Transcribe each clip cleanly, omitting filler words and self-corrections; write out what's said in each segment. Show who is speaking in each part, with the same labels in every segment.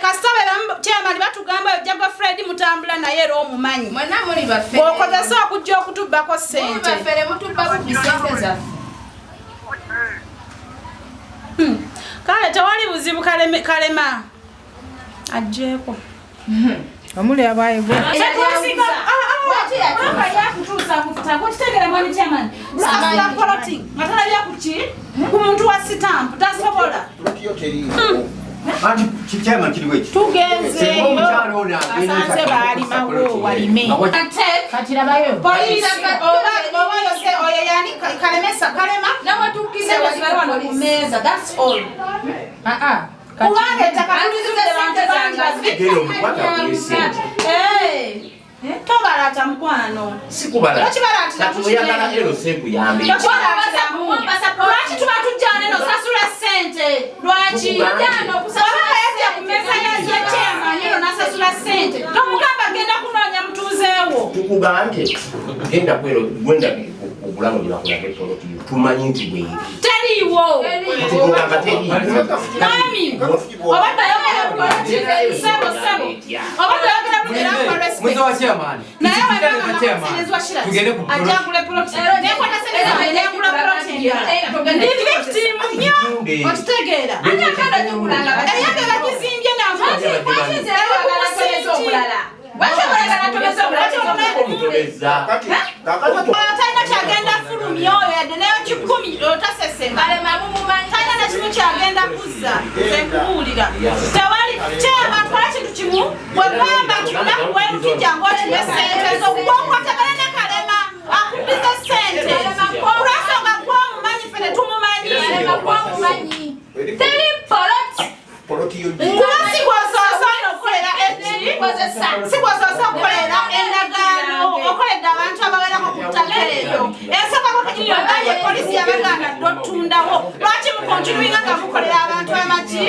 Speaker 1: Kasabe chairman batugamba Jago Fred mutambula naye ro omumanyi.
Speaker 2: Mwana muri bafere.
Speaker 1: Okozesa okujja okutubako sente.
Speaker 2: Muri bafere mutubako bisente za.
Speaker 1: Kale tewali buzibu kalema. Ajeko.
Speaker 3: Amule abaye go.
Speaker 1: Poloti. Matala ya kuchi. Kumuntu wa stamp tasobola.
Speaker 4: Chichema kiliwe.
Speaker 1: Tugenze yo. Asanze bali mawo walime.
Speaker 2: Katira bayo.
Speaker 1: Police oba yose oye yani kalema.
Speaker 2: Na watu kise
Speaker 1: wasiwana kumeza. That's all. Kubanga takakulizuze bantu bangazi. Tobalata mkwano.
Speaker 4: Sikubala.
Speaker 1: Tokibalata
Speaker 4: tuyagala ero sempu yambi.
Speaker 1: Tokibalata mu. Lwaki tuba tujjane no sasula sente? Lwaki? Jano kusasula sente kumeza ya chema nyo nasasula sente. Tomugamba genda kunonya mtuzeewo.
Speaker 4: Tukugambye genda kwero gwenda obulamu bira kulage poloti. Tumanyi nti bwe.
Speaker 1: Teriwo.
Speaker 4: Tukugamba teri.
Speaker 1: Mami. Obadde ayogera poloti. Sebo. Obadde ayogera bulira kwa respect.
Speaker 3: Mwizo wa chairman.
Speaker 1: Naye wabanga kusinzwa shira.
Speaker 3: Tugende ku poloti.
Speaker 1: Ajangule poloti. Neko naseneza ajangule poloti. Ndi victim nyo. Otegeera.
Speaker 2: Akakanda nyokulanga.
Speaker 1: Eyange bakizimbye navo.
Speaker 2: Bakizeewo balatobezo omulala. Bakyabalaga natobezo omulala.
Speaker 1: Talina kyagenda fulumya oyo yadde nayo 10 otasesema.
Speaker 2: Kalema mumumanyi.
Speaker 1: Talina na kimu kyagenda kuzza. Nze nkubuulira. Tewali kyama twala kintu kimu bwegamba kikunaku weeru kijjangu otime sente z'okwokwatagana ne Kalema akubiza sente. Olwensonga gw'omumanyi ffe tetumumanyi.
Speaker 2: Kalema gw'omumanyi. Teri poloti.
Speaker 1: Kuba si bw'osoosaana okukolera si bw'osoosa okukolera endagaano okoledde abantu abawerako ku ttaka eryo. Ensokako kenyiniyo naye polisi yabagamba ddotundawo. Lwaki mukontinuinga nga mukolera abantu amaki?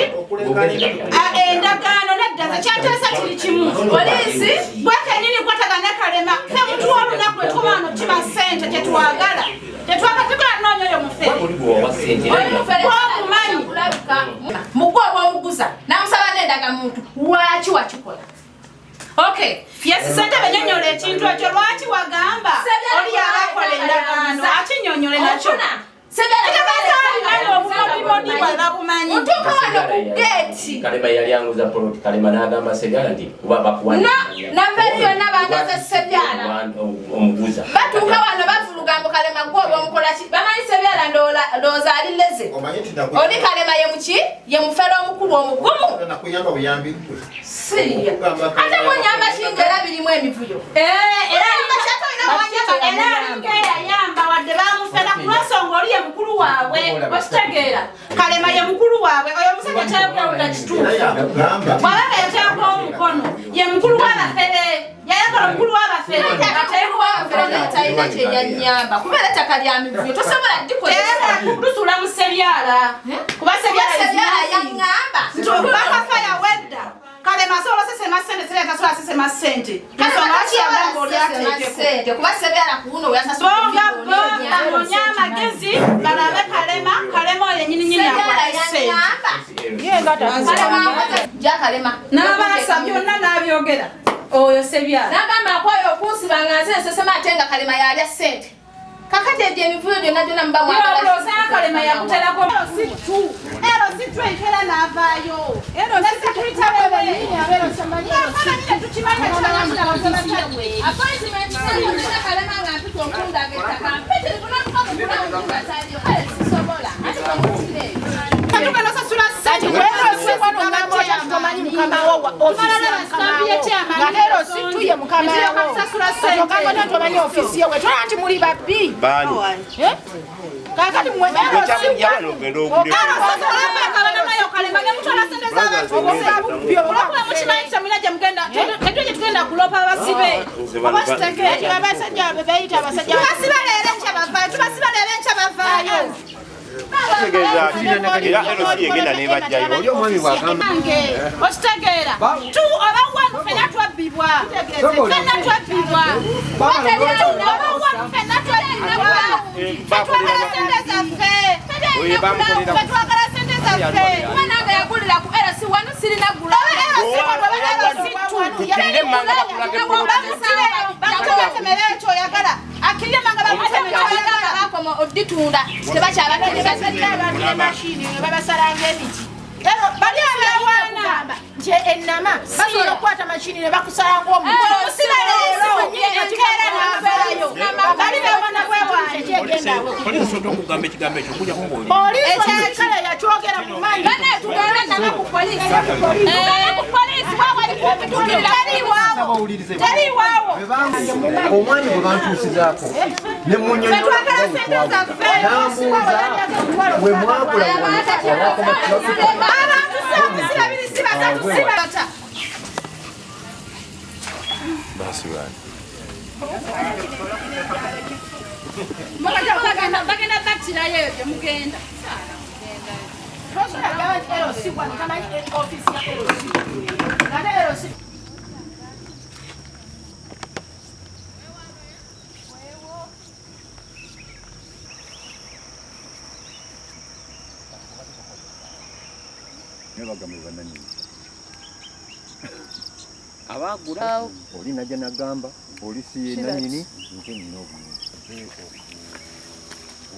Speaker 1: Endagaano neddaza kyateesa kiri kimu. Polisi gwe kenyini kwatagana Kalema ffe muntu w'olunaku etumaano kima ssente tetwagala. Tetwagala noonya oyo mufere. Gw'omumanyi.
Speaker 2: Mugwa omuguza namusaba nendaga muntu lwaki wakikola.
Speaker 1: Okay, yes Ssentebe nyonyola ekintu ekyo lwaki wagamba oli yabakola endagaano akinyonyole nakyo.
Speaker 4: Kalema yali anguza poloti. Kalema n'agamba Sebyala nti kuba bakuwanda.
Speaker 2: Naveri yonna bangaza Sebyala.
Speaker 4: Omuguza.
Speaker 2: Batuuka wano bavuluga mbu Kalema gwe oba omukola ki? Bamanyi Sebyala ndowooza ali leze. Oli Kalema ye muki? Ye mufere omukulu omugumu.
Speaker 5: Nakuyamba buyambi.
Speaker 2: Si. Ate munyamba kinga era birimu emivuyo.
Speaker 1: Era yayamba wadde bamufera ku lwensonga oli ye mukulu waabwe. Okitegeera. Kalema ye mukulu waabwe. Oyo omusajja tayagula kituufu. Bw'abanga yateekwa omukono ye mukulu w'abafere. Yayagala omukulu w'abafere.
Speaker 2: Ateekwa w'abafere naye talina kye yannyamba. Kubeera ettaka lya mivuyo tosobola ddikozesa.
Speaker 1: Lusula mu Sebyala. Kuba Sebyala
Speaker 2: yaŋŋamba.
Speaker 1: Bakafa yawedda. Kalema asobola osesema ssente sere tasobola asesema ssente. Ensonga lwaki yagamba oli ateekeko.
Speaker 2: Kuba Sebyala ku buno bweyasasula
Speaker 1: anonya amagezi balabe Kalema oyo yennyini akola
Speaker 2: Kalema
Speaker 1: n'abaasa byonna n'abyogera oyo Sebyala
Speaker 2: n'agamba akwayo okunsiba nga nze nsesema ate nga Kalema yalya ssente. Kakati ebyo emivuyo gyonna muba
Speaker 1: mwagala Kalema yakuterako ero situ ekera n'avaayo ero
Speaker 6: Kakati mwemero
Speaker 5: yabano gendo okule.
Speaker 1: Tugenda kulopa abasibe. Abasibe abasajja bebayita abasajja. Tubasibalere nkyabavaayo. Tubasibalere nkyabavaayo.
Speaker 5: Tegeza era eno si egenda nebajjayo. Oli omwami bwagamba.
Speaker 1: Okitegeera. Tu oba wanu fena twabbibwa. Fena twabbibwa. Fena twabbibwa. Twagala sente zaffe.
Speaker 5: Oye bamukolera.
Speaker 1: Twagala sente zaffe.
Speaker 2: Mwana yagulira ku LC wano sirina gula.
Speaker 5: Tukirire manga bakulage poloti.
Speaker 1: Bamutemera ekyo oyagala. Akirire manga bamutemera oyagala.
Speaker 2: Bakomo oditunda. Tebakyabadde
Speaker 3: basala machine babasalanga emiti.
Speaker 1: Bali abawana.
Speaker 3: Je enama basobola okukwata machine ne bakusalanga omuntu.
Speaker 1: Omusira leero enkeera n'aferayo. Bali bawana bwewanje.
Speaker 5: Polisi soto okugamba ekigambo ekyo kujja kungoye.
Speaker 3: Polisi ekikale yakyogera mu manyi.
Speaker 2: Bane tugenda nana ku polisi. Ku polisi wawali kubitulira.
Speaker 1: Teri waawo.
Speaker 4: Omwami bwe bantuusizaako ne munyonyola
Speaker 1: Twagala sente zaffe.
Speaker 4: we mwagula
Speaker 1: Abantu sirabiri si basatu si bata.
Speaker 5: Basi bwana.
Speaker 2: Bagenda battirayo ebyo mugenda.
Speaker 5: Abagula oli najja nagamba polisi yenanyini nze nina obulungi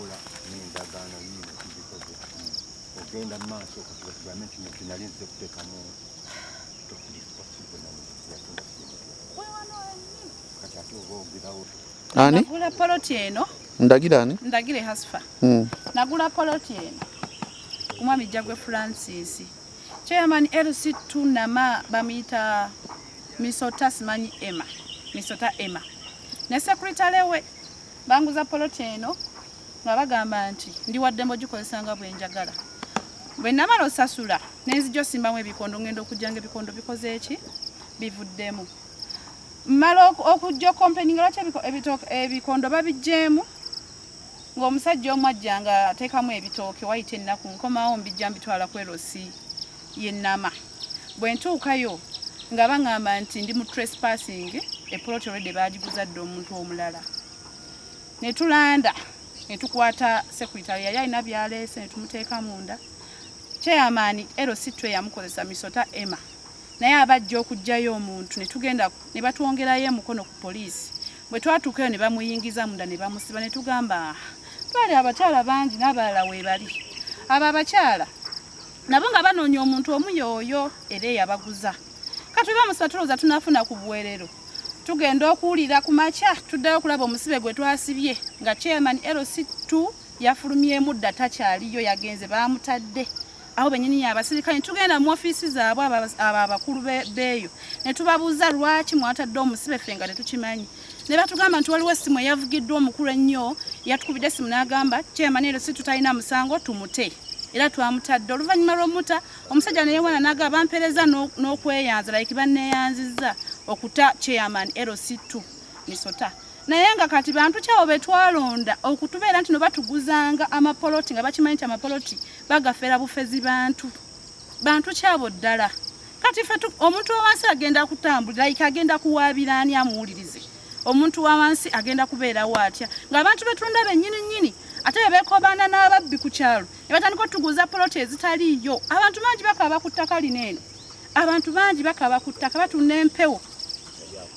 Speaker 5: ola n'endagaano yino kizikoze ogenda mu maaso katugambe kino kinali nze kuteekamu kati ate oba ogerawo
Speaker 6: Ani?
Speaker 2: Nagula poloti eno.
Speaker 6: Ndagira ani?
Speaker 2: Ndagire Hasfa. Nagula poloti eno. Omwami Jagwe Francis. Chairman LC2 nama bamita Misota simanyi Emma. Misota Emma. Ne secretary we banguza poloti eno nga bagamba nti ndi wadde mbogikozesanga bwenjagala. Bwe namala osasula nenzijjo simbamu ebikondo ngendo okujjanga ebikondo bikoze eki bivuddemu. Mmala okujja complaining lwaki ebikondo babijjeemu ng'omusajja omu ajja nga ateekamu ebitooke wayita ennaku nkomawo mbijja mbitwala ku LC y'ennama. Bwe ntuukayo nga baŋŋamba nti ndi mu trespassing epoloti olwedde baagiguza dde omuntu omulala. Ne tulanda ne tukwata secretary yali alina byaleese ne tumuteeka munda. Chairman LC2 yamukozesa Misota Emma. Naye abajja okujjayo omuntu ne tugenda ne batwongerayo emukono ku poliisi. Bwe twatuukayo ne bamuyingiza munda ne bamusiba ne tugamba twali abakyala bangi n'abalala weebali. Abo abakyala nabo nga banoonya omuntu omu yooyo era eyabaguza. Kati bamusiba tulowooza tunafuna ku buweerero. Tugenda okuwulira ku makya tuddayo okulaba omusibe gwe twasibye nga Chairman LC2 yafulumyemu dda takyaliyo yagenze baamutadde. Aho benyini abasirikale tugenda mu ofiisi zaabwe abakulu beeyo ne tubabuuza lwaki mwatadde omusibe ffe nga tetukimanyi. Ne batugamba nti waliwo essimu eyavugiddwa omukulu ennyo yatukubidde essimu n'agamba Chairman LC2 talina musango tumute. Era twamutadde oluvannyuma lw'omuta omusajja ne yewana n'agamba bampereza n'okweyanza like banneeyanzizza okuta Chairman LC2 Misota. Naye nga kati bantu kyawo betwalonda okutubeera nti no batuguzanga amapoloti nga bakimanyi nti amapoloti bagafera bufezi bantu kyabo ddala. Kati ffe omuntu owansi agenda kutambulira like agenda kuwaabira ani amuwulirize. Omuntu wawansi agenda kubeerawo atya ng'abantu betulonda bennyini ate beekobana n'ababbi ku kyalo ne batandika otuguza poloti ezitaliiyo. Abantu bangi bakaba ku ttaka lino eno. Abantu bangi bakaba ku ttaka batunda empewo.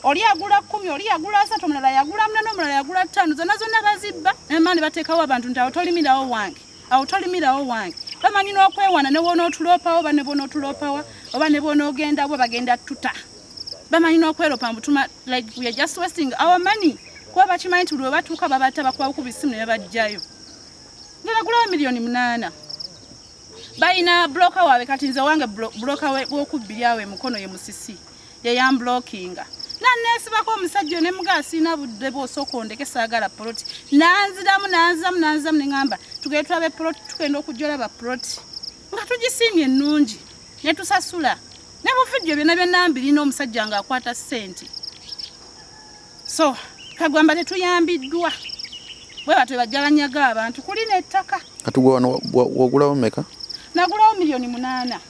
Speaker 2: Oli agula 10, oli agula 3, omulala yagula 4, omulala yagula 5. Zonna bazibba n'emani bateekawo abantu nti awo tolimirawo wange. Awo tolimirawo wange. Bamanyi n'okwewana ne wona otulopawo oba ne bona otulopawa oba ne bona ogenda bo bagenda tuta. Bamanyi n'okweropa mbutuma like we are just wasting our money. Kuba bakimanyi nti lwe batuuka babata bakuba ku bisimu ne babajjayo. Nagulawo $8,000,000. Bayina broker wawe kati nze wange broker w'okubbira awe mukono ye musisi. Ye yamblockinga. Nanesibako omusajja ne mugasiina budde bw'osooka ondeke saagala poloti. Nanziramu ne ngamba tugende tulabe poloti tugenda okujja olaba poloti. Nga tugisiimye ennungi ne tusasula. Ne bufujjo byonna mbirina omusajja ng'akwata ssente. So kagwamba tetuyambiddwa. Bwe batwe bajja banyaga abantu kuli n'ettaka.
Speaker 6: Katugwa wagulawo meka?
Speaker 2: Nagulawo $8,000,000.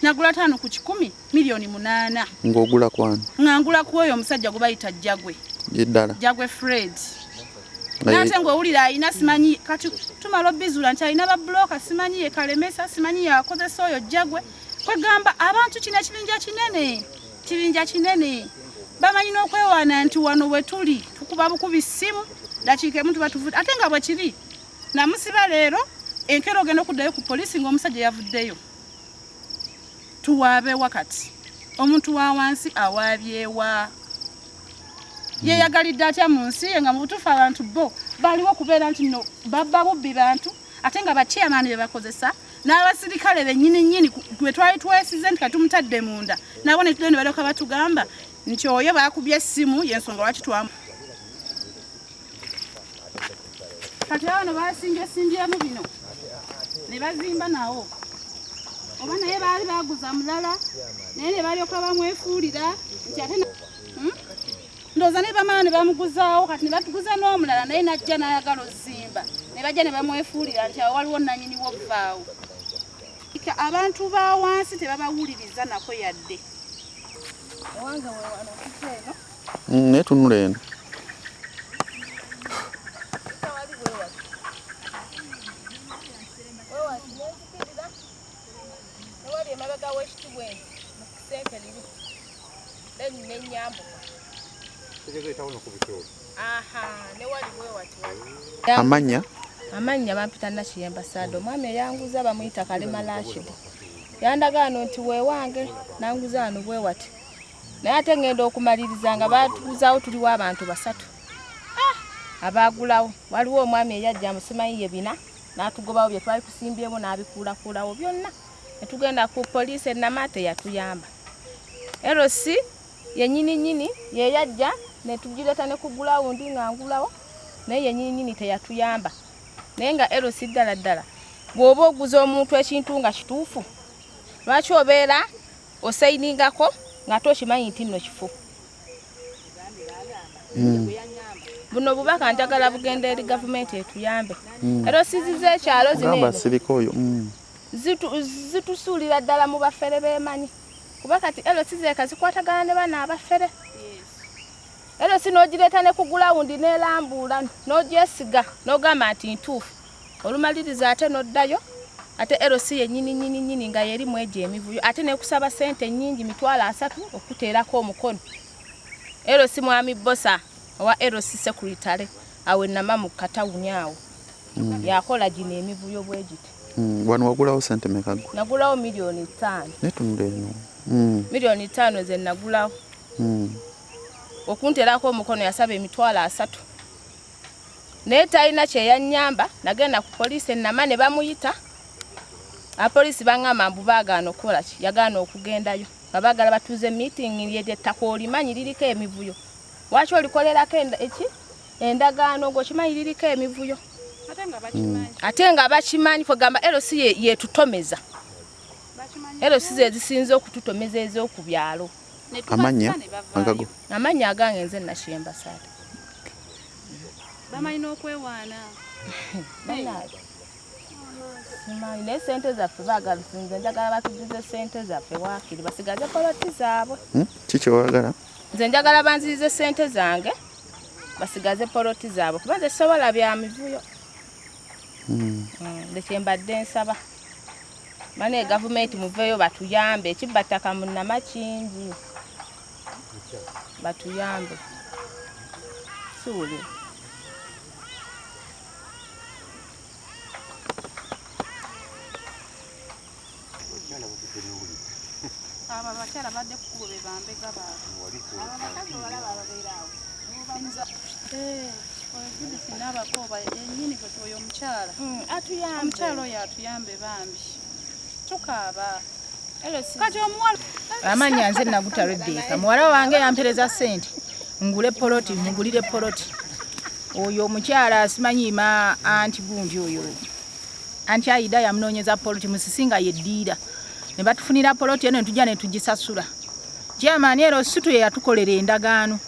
Speaker 2: Nagula 5 ku 10 $8,000,000.
Speaker 6: Ng'ogula kwani?
Speaker 2: Ngangula ku oyo omusajja gwe bayita Jagwe.
Speaker 6: Yeddala.
Speaker 2: Jagwe Fred. Nate ng'owulira alina simanyi kati tumala obbizula nti alina babulooka simanyi ye Kalemesa simanyi yakozesa oyo Jagwe kwegamba abantu kino kibinja kinene bamanyi n'okwewaana nti wano we tuli tukuba bukubi ssimu dakiika emu tuba tuvude ate nga bwe kiri namusiba leero enkero ogenda okuddayo ku poliisi ng'omusajja yavuddeyo tuwaabe wakati omuntu wa wansi awaabyewa yeyagalidde atya mu nsi ye nga mu butuufu abantu bo baliwo kubeera nti no babba bubbi bantu ate nga bachairman be bakozesa n'abasirikale bennyini gwe twali twesize nti katumutadde munda nabo ne tudde ne balyoka batugamba nti oyo baakubye essimu y'ensonga lwaki twamu kati abano basingyemu bino ne bazimba nawo oba naye baali baguza mulala naye ne balyoka bamwefuulira nti ate ndowooza ne bamala ne bamuguzaawo kati ne batuguza n'omulala naye najja n'ayagala ozimba ne bajja ne bamwefuulira nti awo waliwo nannyini w'ovaawo abantu ba wansi tebabawuliriza nako yadde ewange wewana kuko eno
Speaker 6: naye tunula eno
Speaker 3: amanya bampita Nakiyemba Sado mwami eyanguza bamuyita Kalema Rashid yandagaano nti weewange nanguza ano bwe wati naye ate ngenda okumaliriza nga batuguzaawo tuliwo abantu basatu abaagulawo waliwo omwami eyajja musimanyi ye bina n'atugobawo bye twali kusimbyemu n'abikuulakuulawo byonna ne tugenda ku poliisi ennamaate yatuyamba erosi yennyini ye yajja ne tugireeta ne ku gulawundi nga ngulawo naye yennyini teyatuyamba naye nga erosi ddala bw'oba oguza omuntu ekintu nga kituufu lwaki obeera osayiningako nga tokimanyi nti nno kifu buno bubaka njagala bugenda eri gavumenti etuyambe erosi z'ekyalo zitusuulira ddala mu bafere beemanyi kuba kati erosi zeeka zikwatagana ne bana abafere erosi n'ogireeta ne ku gulawundi n'erambuula n'ogyesiga n'ogamba nti ntuufu olumaliriza ate n'oddayo ate erosi yennyini nga yerimu egyo emivuyo ate nekusaba ssente nnyingi $300 okuteerako omukono erosi mwami bosa owa erosi sekuritale awe nama mu katawuni awo yakola gino emivuyo bwe giti
Speaker 6: wano wagulawo ssente meka gwe
Speaker 3: nagulawo $5,000,000
Speaker 6: netunula eno
Speaker 3: $5,000,000 ze nagulawo okunteerako omukono yasaba $300 naye talina kyeyanyamba nagenda ku poliisi ennama ne bamuyita apoliisi baŋŋamba mbu baagaana okukola ki yagaana okugendayo nga baagala batuuze meeting ly'ettaka olimanyi liriko emivuyo lwaki olikolerako endagaano ng'okimanyi liriko emivuyo ate nga bakimanyi kwegamba erosi yetutomeza erosi ze zisinze okututomeza ez'oku byalo amanya agange nze Nakiyemba Sado
Speaker 2: bamanyi n'okwewaana
Speaker 3: simanyi naye ssente zaffe baagalusinze njagala batugize ssente zaffe waakiri basigaze poloti zaabwe
Speaker 6: kiki oyagala
Speaker 3: nze njagala banzirize ssente zange basigaze poloti zaabwe kuba nze sobola bya mivuyo lekye mbadde nsaba bane gavumenti muveeyo batuyambe ekibattaka mu nnama kingi batuyambe siwuli
Speaker 2: aba bakyala badde kukubo be bambega baabwe abakazi balaba ababeeraawo judisi n'abakooba yennyini kwe oyo omukyala omukyala oyo atuyambe bambi tukaaba kati omuwala
Speaker 3: amanya nze Naguta Rebeka muwala wange yampereza ssente ngule poloti mugulire poloti oyo omukyala simanyima anti gundi oyo anti Aida yamunoonyeza poloti musisinga yeddiira ne batufunira poloti eno netujja ne tugisasula chairman ero situ yatukolera endagaano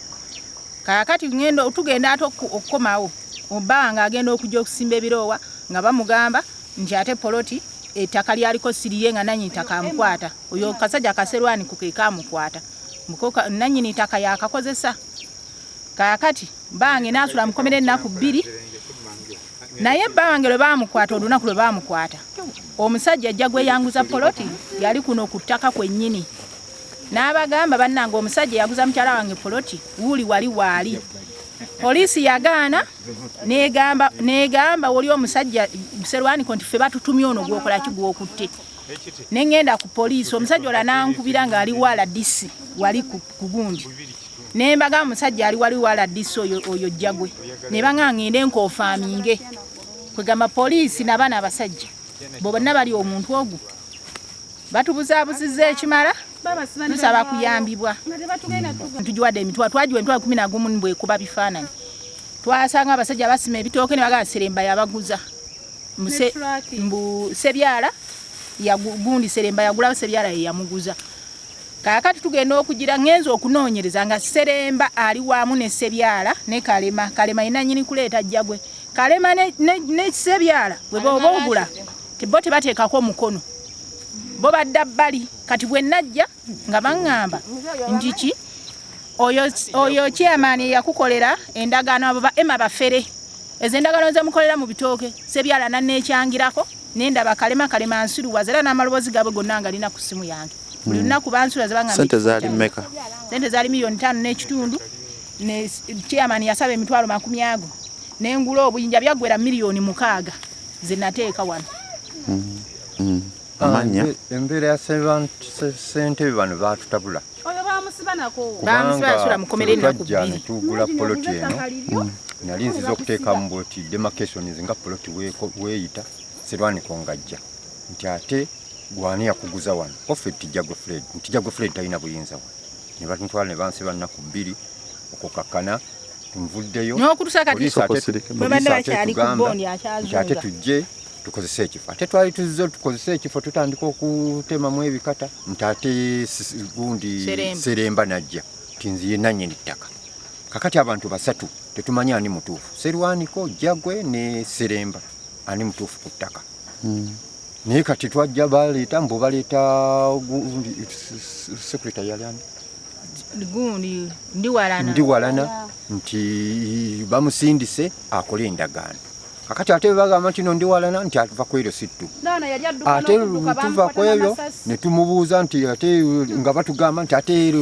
Speaker 3: kakati ngendo tugenda ato okukomawo obanga agenda okujja okusimba ebirowa nga bamugamba nti ate poloti ettaka lyaliko siriye nga nannyini ttaka amukwata oyo kasajja kaserwani kukeeka amukwata mukoka nannyini ttaka yakakozesa
Speaker 2: Kaakati bange nasula mukomere ennaku 2 naye bange lwe bamukwata olunaku lwe bamukwata omusajja ajja gweyanguza poloti yali kuno ku ttaka kwennyini n'abagamba bannanga omusajja yaguza mukyala wange poloti wuli wali waali poliisi yagaana negamba woli omusajja Serwaniko nti ffe batutumye ono gwokola ki gwokutte nengenda ku poliisi omusajja ola nankubira nga ali wala disi wali ku gundi nembaga omusajja ali wali wala disi oyo jjagwe ne banga ngende nkofaaminge kwegamba poliisi n'abaana abasajja bo bonna bali omuntu ogwo batubuzaabuziza ekimala tusaba kuyambibwa tujiwadde emitwalo twajiwa emitwalo 11 mbwekuba bifaananyi twasanga abasajja basima ebitooke ne bagala Seremba yabaguza mbu Sebyala gundi Seremba yagulawo Sebyala yamuguza kaakati tugenda okugira ngenzo okunoonyereza nga Seremba ali wamu ne Sebyala ne Kalema ina nyini kuleeta jjagwe Kalema ne Sebyala bwe boba ogula bo tebateekako mukono bo badda bbali kati bwe najja nga baŋŋamba njiki oyo chairman yakukolera endagaano abo Nabafere ezo endagaano zemukolera mu bitooke Sebyala nanneekyangirako nendaba Kalema nsuruwaza era n'amaloboozi gaabwe gonna nga alina ku ssimu yange buli lunaku bansuluwaza baŋŋamba
Speaker 6: sente zaali mmeka
Speaker 2: sente zaali $5.5 ne chairman yasaba emitwalo 50 n'engula obuyinja byaggwera $6,000 ze nateeka wano.
Speaker 6: Amanya
Speaker 5: embeera ya ssentebe bano baatutabula
Speaker 2: oyo bamusibanako bamusibasula mukomere ennaku 2
Speaker 5: tugula poloti eno nali nziza okuteekamu bwoti demarcations nga poloti weeyita Serwaniko ngajja nti ate gwani yakuguza wano offe Tijjagwe Fred talina buyinza wano ne batutwala ne bansiba nnaku 2 okukakkana tunvuddeyo ate tujje tukozese ekifo ate twali tuzze tukozese ekifo tutandika okutemamu ebikata nti ate gundi Seremba najja tinziye nannyini ttaka kakati abantu basatu tetumanyi ani mutuufu Serwaniko Jjagwe ne Seremba ani mutuufu ku ttaka naye kati twajja baleeta mbu baleeta secretary yali ani
Speaker 2: gundi ndi walana nti bamusindise akole endagaano kakati ate bagamba nti ndi walana nti atuva kwero sittu ate tuva kwebyo ne tumubuuza nti ate nga batugamba nti ate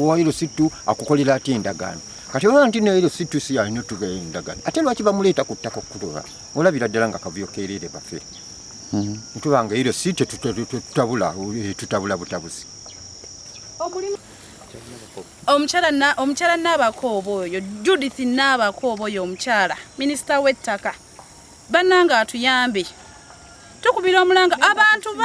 Speaker 2: wairo sittu akukolera ati endagaano kati ona nti neero sittu si alina tugenda endagaano ate lwaki bamuleeta ku ttaka okutuba olabira ddala nga kavuyo keerere Bafere ntubanga ero sittu tutabula butabuzi omukyala Nabakoobo oyo Judith Nabakoobo oyo omukyala minisita w'ettaka bannanga atuyambe tukubira omulanga abantu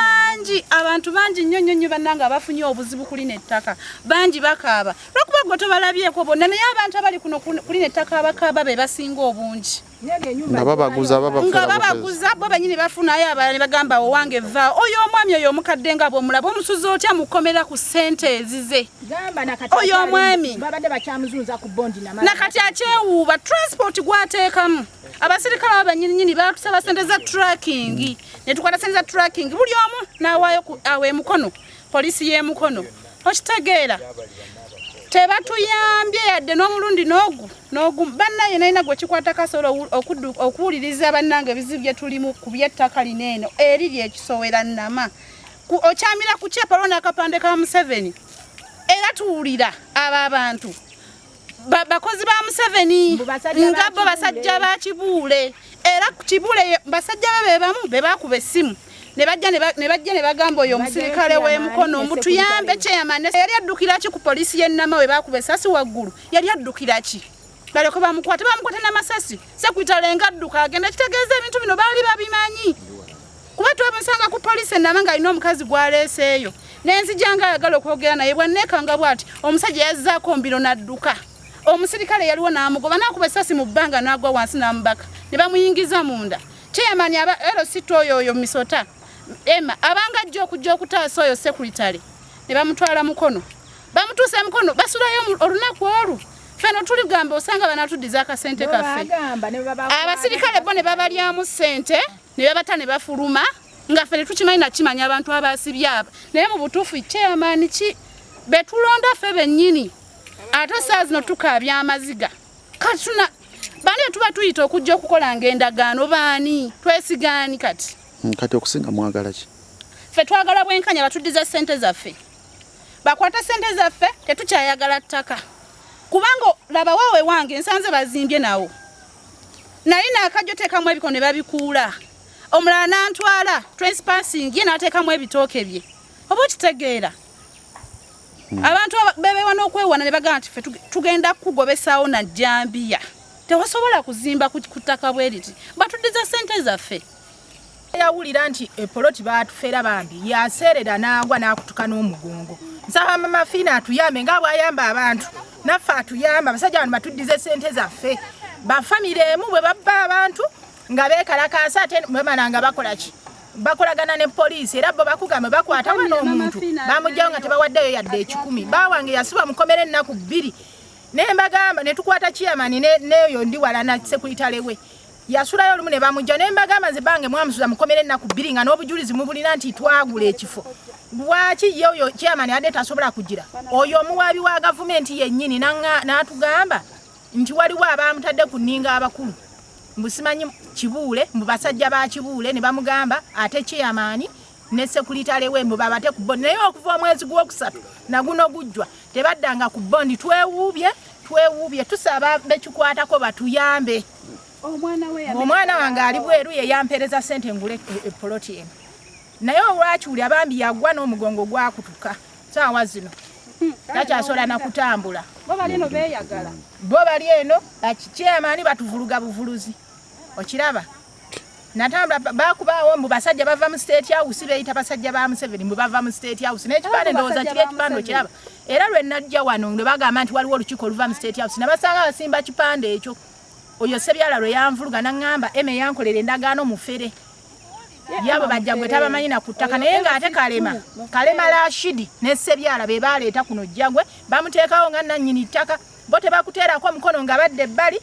Speaker 2: bangi nnyo bannanga abafunye obuzibu kulina ettaka bangi bakaaba lwokuba gwe tobalabyeko bonna naye abantu abali kuno kulina ettaka abakaaba be basinga obungi
Speaker 6: nga babaguza
Speaker 2: bo bennyini bafunayo abalala ne bagamba owange vva oyo omwami oyo omukadde nga bw'omulaba omusuza otya mukomera ku ssente ezize oyo omwami nakati akyewuuba transport gwateekamu abasirikale abo bennyini batusaba ssente za tracking ne tukwata ssente za tracking buli omu n'awaayo awe mukono poliisi y'emukono okitegeera tebatuyambye yadde n'omulundi n'ogu bannaye nalina gwe kikwata kasobola okuwuliriza bannanga ebizibu bye tulimu ku by'ettaka lineeno eriri ekisowera nnama okyamira ku kyepalo n'akapande ka Museveni era tuwulira abo abantu bakozi ba Museveni nga bo basajja ba Kibuule era ku Kibuule basajja be bamu be bakuba essimu ne bajja ne bagamba oyo omusirikale w'emukono mutuyambe chairman yali addukira ki ku poliisi y'ennama we bakuba essasi waggulu yali addukira ki baleko bamukwata n'amasasi sekutalenga adduka agenda kitegeeza ebintu bino baali babimanyi kuba twamusanga ku poliisi ennama ng'alina omukazi gwaleeseeyo n'enzijanga ayagala okwogera naye bwanneekanga bw'ati omusajja yazzaako mbiro n'adduka omusirikale yaliwo n'amugoba n'akuba essasi mu bbanga n'agwa wansi n'amubaka ne bamuyingiza munda chairman aba LC oyo Misota Emma abanga ajja okujja okutaasa oyo secretary ne bamutwala mukono bamutuusa mukono basulayo olunaku olwo feno tuli gamba osanga banatuddiza akasente kaffe abasirikale bo ne babalyamu ssente ne babata ne bafuluma nga ffe tukimanyi nakimanya abantu abasibye aba naye mu butuufu chairman ki betulonda ffe bennyini ate saa zino tukaabya amaziga katuna bani tuba tuyita okujja okukola ng'endagaano baani twesigaani kati
Speaker 6: okusinga mwagala ki
Speaker 2: ffe twagala bwenkanya batuddiza ssente zaffe bakwata ssente zaffe tetukyayagala ttaka kubanga laba waawe wange nsanze bazimbye nawo nali naakajjo teekamu ebikono ne babikuula omulala n'antwala trespassing ye n'ateekamu ebitooke bye oba okitegeera abantu bebeewa n'okwewana ne bagamba nti ffe tugenda kugobesaawo na jjambiya tewasobola kuzimba ku ttaka bwe riti batuddiza ssente zaffe
Speaker 7: yawulira nti epoloti baatufera bambi yaseerera n'agwa n'akutuka n'omugongo nsaba mama Fiina atuyambe nga bw'ayamba abantu naffe atuyamba abasajja bano batuddize ssente zaffe bafamire emu bwe babba abantu nga beekalakaasa ate bamala nga bakola ki bakolagana ne poliisi era bo bakugamba bakwata wano omuntu bamugjawo nga tebawaddeyo yadde 10 baawange yasibwa mukomera ennaku 2 ne mbagamba ne tukwata chairman neyo ndi wala na sekuritale we yasulayo olumu ne bamujja ne mbagamba nze bange mwamusuza mukomera ennaku 2 nga n'obujulizi mubulina nti twagula ekifo lwaki yoyo chairman ade tasobola kugira oyo omuwabi wa gavumenti yennyini n'atugamba nti waliwo abamutadde ku nninga abakulu mbusimanyi Kibuule mbasajja ba Kibuule ne bamugamba ate chairman ne sekuritale we mbabate ku bondi naye okuva omwezi gw'okusatu na guno gujjwa tebaddanga ku bondi twewuubye tusaba bekikwatako batuyambe omwana wange ali bweru ye yampereza ssente ngule epoloti eno naye olwakiwuli abambi yagwa n'omugongo gwakutuka saawa zino takyasobola na kutambula
Speaker 2: bo bali eno beeyagala
Speaker 7: bo bali eno chairman batuvuluga buvuluzi okiraba natambula bakubaawo mbu basajja bava mu state house beeyita basajja ba Museveni mbu bava mu state house n'ekipande ndowooza kiri ekipande okiraba era lwe najja wano ne bagamba nti waliwo olukiiko oluva mu state house nabasanga basimba kipande ekyo oyo Sebyala lwe yanvuluga n'aŋŋamba eme yankolera endagaano mufere yabo bajja gwe tabamanyi na ku ttaka naye ng'ate Kalema Rashidi ne Sebyala be baleeta kuno Jjagwe bamuteekawo nga nannyini ttaka bo tebakuteerako omukono nga badde ebbali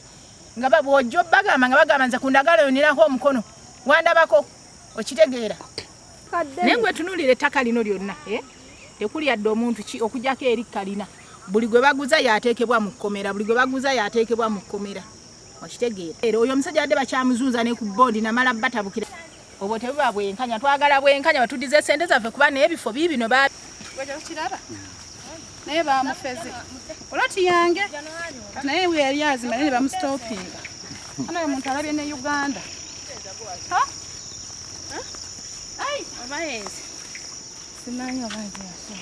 Speaker 7: nga bw'ojja bagamba nga bagamba nze ku ndagaano yonirako omukono wandabako okitegeera naye gwe tunuulira ettaka lino lyonna tekuli yadde omuntu okugjako eri kalina buli gwe baguza yateekebwa mu kkomera okitegeera oyo omusajja adde bakyamuzuuza ne ku bondi namala batabukira obwo tebuba bwenkanya twagala bwenkanya batuddize ssente zaffe kuba n'ebifo biibino
Speaker 2: kiraba naye bamufeze poloti yange naye we yali azima naye bamusitopinga ano omuntu alabye ne Uganda obaezi simanyi obaezi yaso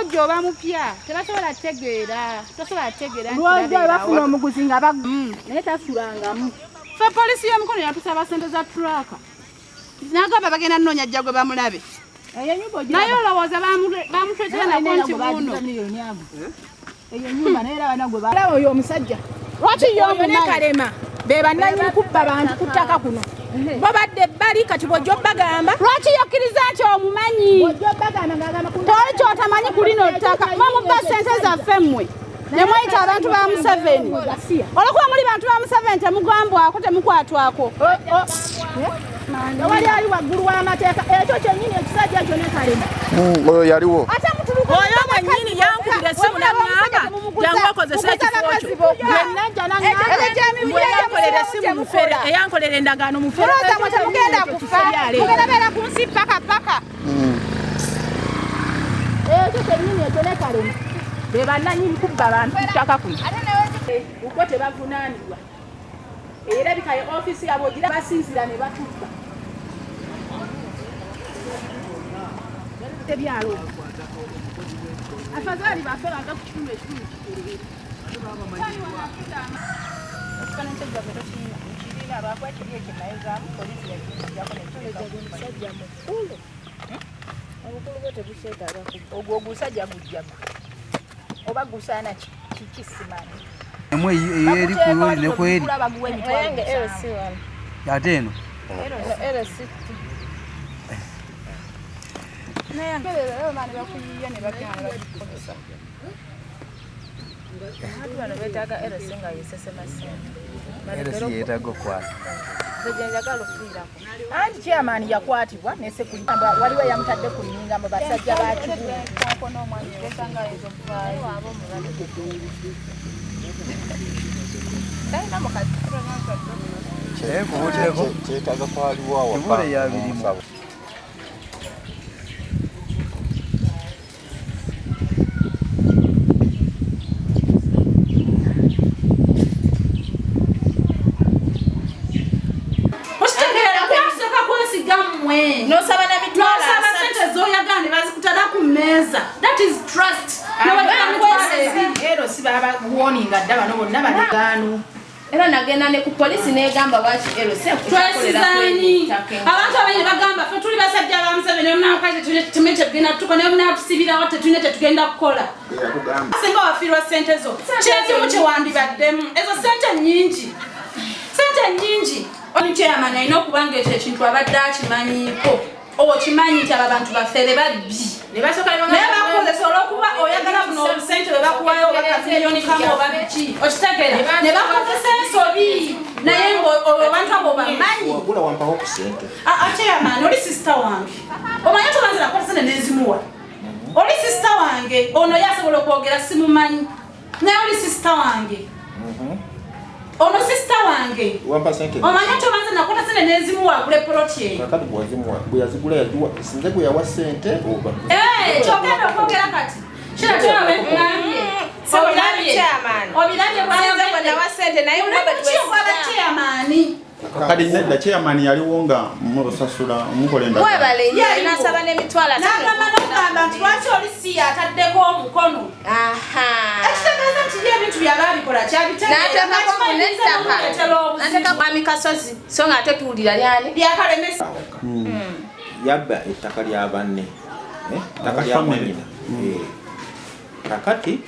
Speaker 2: ojo bamupya tebasobola tegeera lwojo bafuna omuguzi nga naye tasulangamu fe polisi y'omukono yatusaba ssente za turaka nagamba bagenda nnoonya Jjagwe bamulabe naye olowooza bamutwetera nako nti buno oyo omusajja lwaki yomumanyi Kalema be bannannyini kubba bantu ku ttaka kuno bo badde ebbali kati bw'ojja obbagamba
Speaker 1: lwaki yokkiriza nti omumanyi toli kyotamanyi ku lino ttaka bamubba ssente zaffe mmwe ne mwayita abantu ba Museveni olwokuba muli bantu ba Museveni temugambwako temukwatwako
Speaker 7: wali ali waggulu w'amateeka ekyo kyennyini ekisajja kyo ne Kalema
Speaker 6: oyo yaliwo
Speaker 7: oyo mwennyini yankubira essimu n'aŋŋamba jangu okozesa ekifo kyo yenajja n'aŋŋamba essimu mufere eyankolera endagaano mufere
Speaker 1: olowooza temugenda kufa mugenda beera ku nsi paka
Speaker 7: ekyo kyennyini ekyo ne Kalema be bannannyini kubba abantu ku ttaka kuno uko tebavunaanibwa era bikaye ofisi yabwe ogira basinzira ne batubba tebyalo afadhali bafera nga ku kitundu ekikulu ogwo ogusajja gujjaga oba gusaana kikisimani
Speaker 8: emwe eri ku luli ne kweri ate eno era si yeetaaga okwata
Speaker 7: Anti chairman yakwatibwa ne sekulamba waliwo yamutadde ku nninga mu basajja ba Kibuga.
Speaker 5: Kyetaaga kwaliwo awo.
Speaker 8: Kibule yabirimu.
Speaker 2: No sabana mitwala sente zoyagane bazikutana ku meza. That is trust.
Speaker 7: Ero sibaba warning adaba no bonna baligano.
Speaker 3: Era nagenda ne ku police negamba wachi ero se
Speaker 2: twesizani abantu abanye bagamba fe tuli basajja ba Museveni na kwate tumete gena tuko ne muna tusibira wote tunete tugenda kukola. Singa wafirwa sente zo. Kyezi muche wandibaddemu. Ezo sente nyingi. Sente nyingi. Oni chairman ayina okubanga ekyo ekintu abadde akimanyiko. Okimanyi nti abantu bafere babbi.
Speaker 7: Ne basoka
Speaker 2: nebakozesa olwokuba oyagala buno obusente bwe bakuwayo bakaziliyoni kamu oba biki. Okitegera ne bakozesa ensobi naye abantu abo bamanyi.
Speaker 5: Wagula wampaho ku sente.
Speaker 2: Chairman oli sister wange. Omanyi tubanze nakozesa nezimuwa. Oli sister wange ono yasobola okwogera simumanyi. Naye oli sister wange. Ono sister wange.
Speaker 5: Wampa sente.
Speaker 2: Omanyi tubanze nakozesa nezimuwa kule poloti ye.
Speaker 5: Kakati bwazimuwa. Bwazigula yaduwa sinze bwe yawa sente oba.
Speaker 2: Chogenda okwogera kati. Kira kyawe ngambye. Obirabye bwana
Speaker 3: wa sente naye
Speaker 2: chairman.
Speaker 6: Kadi nedda chairman yaliwo nga musasula mukolenda.
Speaker 3: Webale nnyo nasaba n'emitwala.
Speaker 2: Nagamba n'okugamba nti lwaki oli si ataddeko omukono. Ekitegeeza nti ye ebintu byababikola kyabitegeeza.
Speaker 3: Nateeka mwami Kasozi so nga ate tuwulira lyani.
Speaker 2: Byakalemesa.
Speaker 5: Yabba ettaka lya banne. Ettaka lya manyina. Kakati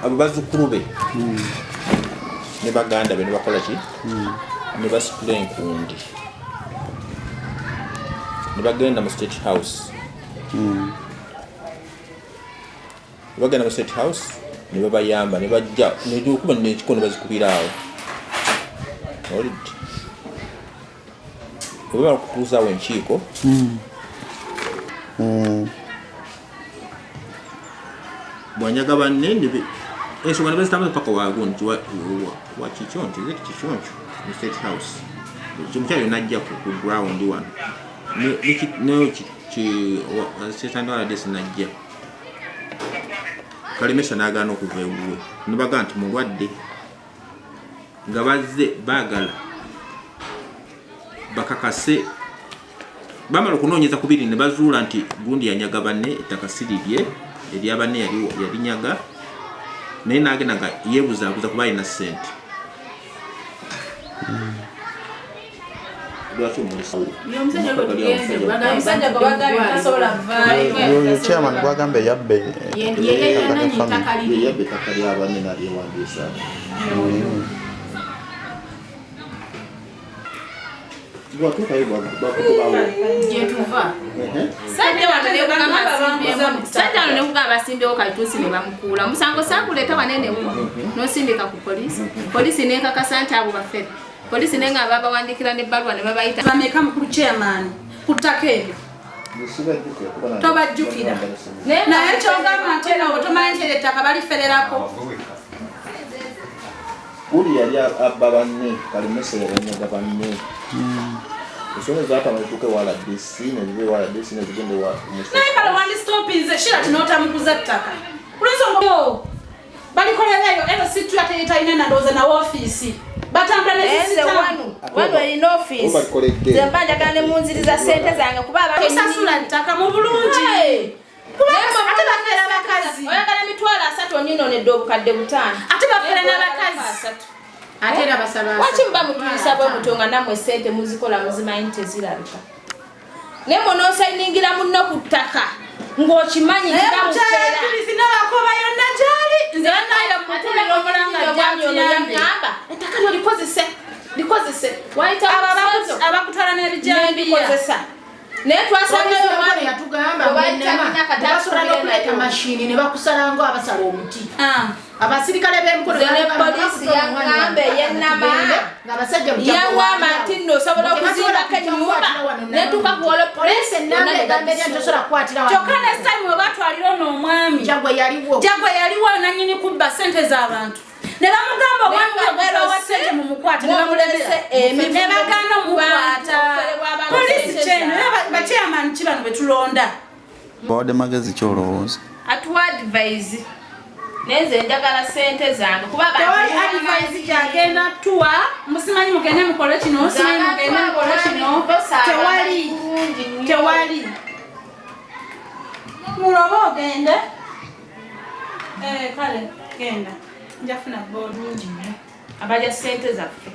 Speaker 5: abo bazzukulu be ne baganda be ne bakola ki ne basitula enkundi ne bagenda mu State House bagenda mu State House ne babayamba ne bajja ne okuba n'ekikono bazikubira awo olidde bwe bakutuuza awo enkiiko bwanyaga banne ensonga ne bazitambula paka waago nti wa kikyonti zeti kikyonki mu State House kimukyalo najja ku ground wano setandala desi najja Kalemesa n'agaana okuva ewuwe ne baga nti mulwadde nga bazze baagala bakakase bamala okunoonyeza ku biri ne bazuula nti gundi yanyaga banne ettaka siribye erya banne yalinyaga naye n'agenda nga yeebuzaabuza kuba alina ssente
Speaker 6: chairman gwagamba yabbe
Speaker 5: ettaka lya banne n'alyewandiisa
Speaker 3: Sajja ne kugamba basimbewo kalituusi ne bamukuula musango saakuleeta wanene n'osindika ku polisi polisi n'enkakasa nti abo bafere polisi nenga babawandikira n'ebbaluwa ne babayita
Speaker 2: bameka mukulu chairman ku ttaka eryo tobajjukira naye kyogamba nti eno otomanyi nti ettaka balifererako
Speaker 5: uli yali abba banne Kalemesa yabanyaga banne ensonga zaatamalituke wala DC nezibe wala DC nezigende wa
Speaker 2: naye kale wandistopinze shira tinootamukuza ttaka kulensonga balikolerayo eno situ yateyetalina nandooza na ofiisi batambula
Speaker 3: wano erina ofiisi zemba njagala ne munziriza ssente zange kuba
Speaker 2: abasasula ttaka mu bulungi ate bafeera abakazi
Speaker 3: oyagala emitwalo 3 onyinoonedde obukadde 5
Speaker 2: ate bafeera n'abakazi ate era basaba
Speaker 3: waki muba mutuyisa bwe mutyo nga nammwe ssente muzikola muzimanyi nti tezirabika naye munoosainingira munno ku ttaka ng'okimanyi
Speaker 2: ntibamuferaakoba yonna gyali nze nayo mukulira omulanga
Speaker 3: gamba ettaka lyo likozese
Speaker 2: abakutwala n'ebijambiya
Speaker 3: ne twasangayo
Speaker 7: mwani yatugamba basobola mashini ne bakusala ngo abasala omuti abasirikale b'emikono
Speaker 3: polisi yangambe yenama yangama ati no sobola okuzimbako ennyumba ne tukakuwola polisi
Speaker 7: nambe gambye ntosobola kukwatira wano
Speaker 2: kyokka next time we batwalira ono omwami
Speaker 7: Jagwe yaliwo
Speaker 2: nanyini kubba ssente z'abantu ne bamugamba omwami wa ssente mu mukwata ne bamulebera ne bagaana omukwata polisi kyeno bachairman kibano betulonda
Speaker 6: bawadde magezi kyolowooza
Speaker 3: atuadvise neze njagala ssente zange kuba
Speaker 2: tewali advise gyagenda tuwa musimanyi mugende mukole kino musimanyi mugende mukole kino tewali muloba ogende kale genda njafuna bulungi nnyo
Speaker 3: abalya ssente zaffe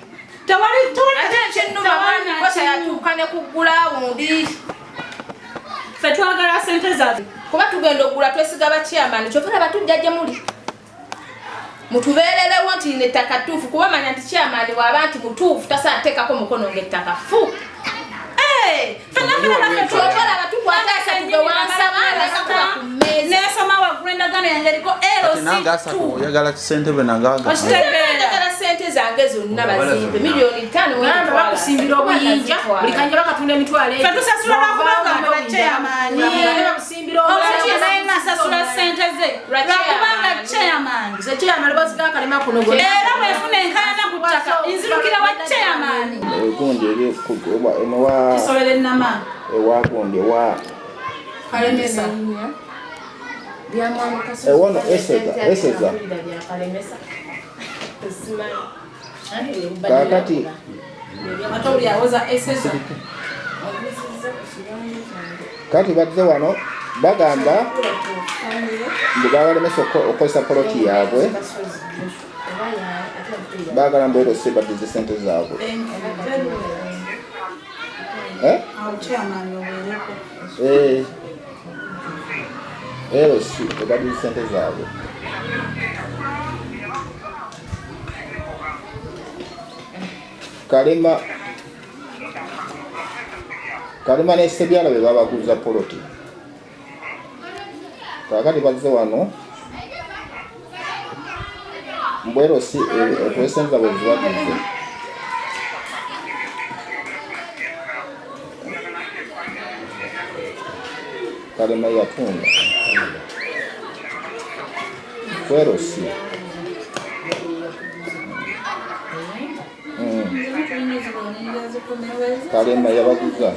Speaker 2: tewali
Speaker 3: kosa yatuuka ne kuggula wundi
Speaker 2: ffe twagala ssente zaffe
Speaker 3: kuba tugenda okugula twesiga bachairman kyova laba tujja gye muli mutubeererewo nti nettaka ttuufu kuba manya nti chairman bw'aba nti mutuufu tasaana teekako mukono ng'ettaka fu kyova laba tukwata asatuge wansabaanakuba ku mmeeza
Speaker 2: nesoma waggulu endagaano yange eriko
Speaker 6: nange oyagala ssentebe
Speaker 3: njagala ssente zange zonna bazimbe miliyoni 5
Speaker 7: bakusimbira obuyinja buli kanja bakatunda emitwalo
Speaker 2: ffe tusasula lwakubanga mwe bachairman
Speaker 7: bakusimbira
Speaker 2: nasasula ssente ze lwakubanga chairman
Speaker 7: baziga akalema kuno
Speaker 2: era bwefuna enkaayana ku ttaka nzirukira wa chairman
Speaker 6: gundi eri enowa
Speaker 2: kisolera ennama
Speaker 6: ewagundi ewa
Speaker 2: kalemesa
Speaker 6: ewono eseza kakati
Speaker 2: atoli awoza esesa
Speaker 6: kati bazze wano bagamba mbu babalemesa okukozesa poloti yaabwe bagala mbeero si baddize ssente zaabwe ero si ebaddize ssente zaabwe kalema n'essebyala be babaguza poloti kakati bazze wano mbwero si ekwesenza bwe zibagize kalema yatunda mbwero si kalema yabaguza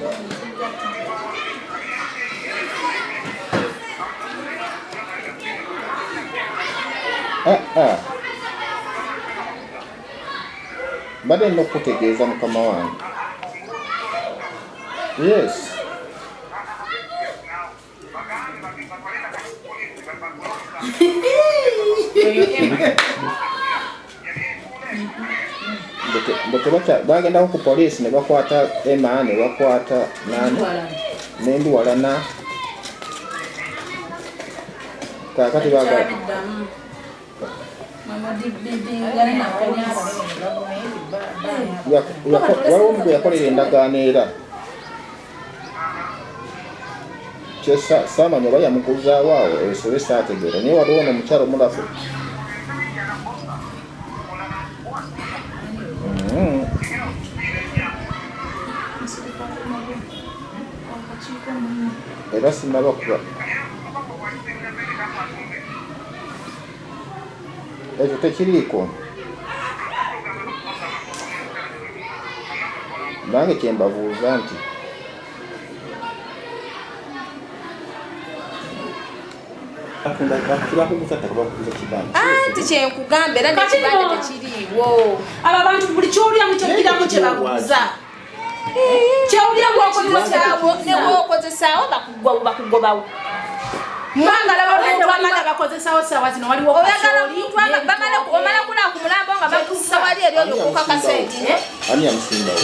Speaker 6: mbadde nina okutegeeza mukama wange yes bagendako ku poliisi ne bakwata Emma ne bakwata nani n'enduwalana kakati bagala waliwo omuntu yakolera endagaano era saamanya oba yamuguzaawo awo ebisobe saategeera naye waliwo ono omukyalo omulafu era sinnabakuba ekyo tekiriiko nange kyembabuuza nti
Speaker 3: anti kyenkugamba era nekibanja tekiriiwo
Speaker 2: abo abantu buli kyolyamu kyogiramu kye babuuza kyowulya
Speaker 3: kyawo newookozesaawo bakugobawo omala kulaa ku mulambo nga bakusa wali eri oyo kukakasente
Speaker 6: ani amusindawo